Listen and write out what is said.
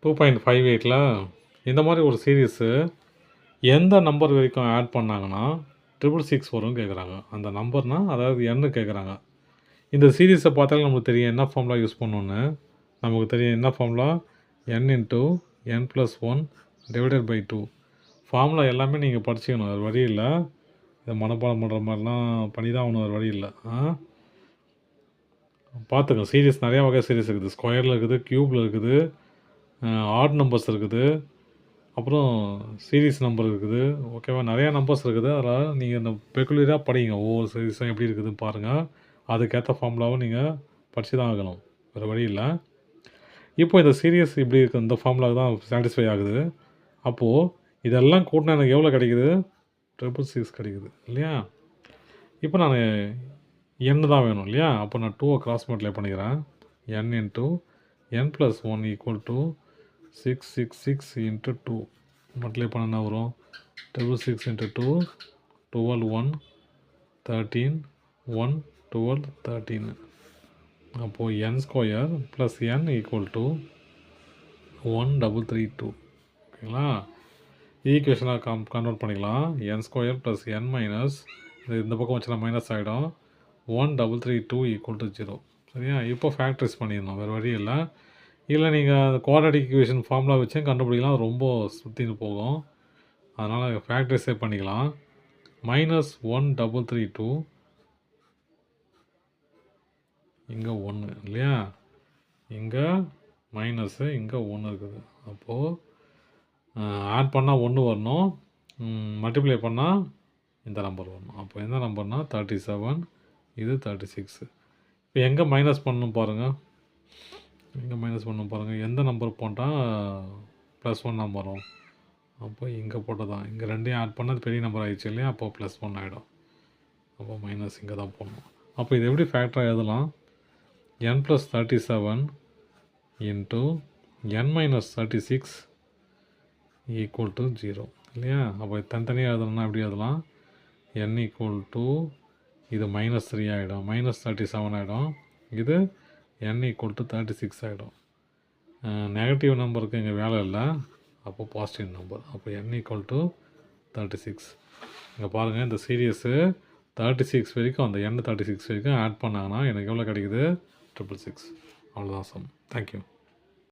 2.58ல் இந்த மாதிரி ஒரு சீரீஸு எந்த நம்பர் வரைக்கும் ஆட் பண்ணாங்கன்னா 666 வரும்னு கேட்குறாங்க. அந்த நம்பர்னால் அதாவது எண்ணு கேட்குறாங்க. இந்த சீரீஸை பார்த்தாலே நமக்கு தெரியும் என்ன ஃபார்முலா யூஸ் பண்ணணுன்னு. நமக்கு தெரியும் என்ன formula, n into n+1 divided by 2. Formula எல்லாமே நீங்கள் படிச்சுக்கணும், அது வழி இல்லை. இதை மனப்பாடம் பண்ணுற மாதிரிலாம் பண்ணி தான் ஆகணும், அது வழி இல்லை. பார்த்துக்கோங்க, சீரீஸ் நிறையா வகை சீரீஸ் இருக்குது. ஸ்கொயரில் இருக்குது, க்யூப்பில் இருக்குது, ஆட் நம்பர்ஸ் இருக்குது, அப்புறம் சீரீஸ் நம்பர் இருக்குது. ஓகேவா, நிறையா நம்பர்ஸ் இருக்குது. அதனால் நீங்கள் இந்த பெக்குலராக படிங்க, ஒவ்வொரு சீரீஸும் எப்படி இருக்குதுன்னு பாருங்கள். அதுக்கேற்ற ஃபார்முலாவும் நீங்கள் படித்து தான் ஆகணும், வேறு வழி இல்லை. இப்போ இந்த சீரீஸ் இப்படி இருக்குது, இந்த ஃபார்முலாவுக்கு தான் சாட்டிஸ்ஃபை ஆகுது. அப்போது இதெல்லாம் கூட்டினா எனக்கு எவ்வளோ கிடைக்குது? 666 கிடைக்குது இல்லையா? இப்போ நான் n தான் வேணும் இல்லையா? அப்போ நான் 2 கிராஸ் மல்டிப்ளை பண்ணிக்கிறேன். n into n+1 equal to 666 into 2 multiply பண்ண என்ன வரும்? 666 இன்ட்டு 2 12 1 13 1 12 13. அப்போது n square plus n equal to 1332. ஓகேங்களா? ஈக்குவேஷனாக கன்வெர்ட் பண்ணிக்கலாம். n square plus n minus இந்த பக்கம் வச்சுனா மைனஸ் ஆகிடும். 1332 ஈக்குவல் டு 0. சரியா? இப்போ ஃபேக்டரைஸ் பண்ணிடணும், வேறு வழி இல்லை. இல்லை நீங்கள் குவாட்ரேட்டிக் ஈக்குவேஷன் ஃபார்முலா வச்சு கண்டுபிடிக்கலாம், ரொம்ப சுற்றின்னு போகும். அதனால் ஃபேக்டரைஸே பண்ணிக்கலாம். -1332 இங்கே 1 இல்லையா? இங்கே மைனஸு, இங்கே 1 இருக்குது. அப்போது ஆட் பண்ணால் 1 வரணும், மல்டிப்ளை பண்ணால் இந்த நம்பர் வரணும். அப்போ எந்த நம்பர்னால் 37, இது 36. இப்போ எங்கே மைனஸ் பண்ணணும் பாருங்கள், எங்கே மைனஸ் பண்ணணும் பாருங்கள். எந்த நம்பர் போட்டால் +1 வரும்? அப்போ இங்கே போட்டால் தான், இங்கே ரெண்டையும் ஆட் பண்ணால் பெரிய நம்பர் ஆகிடுச்சு இல்லையா? அப்போ +1 ஆகிடும். அப்போ மைனஸ் இங்கே தான் போடணும். அப்போ இது எப்படி ஃபேக்டராக எழுதலாம்? n+37 into n-36 equal to 0 இல்லையா? அப்போ தனித்தனியாக எழுதணும்னா எப்படி எழுதலாம்? n ஈக்குவல் டு இது -3 ஆகிடும், -37 ஆகிடும். இது n ஈக்குவல் டு 36 ஆகிடும். நெகட்டிவ் நம்பருக்கு இங்கே வேலை இல்லை, அப்போ பாசிட்டிவ் நம்பர். அப்போ n ஈக்குவல் டு 36. இங்கே பாருங்கள், இந்த சீரியஸு 36 வரைக்கும், அந்த n 36 வரைக்கும் ஆட் பண்ணாங்கன்னா எனக்கு எவ்வளோ கிடைக்குது? 666. அவ்வளோதான் சம். தேங்க்யூ.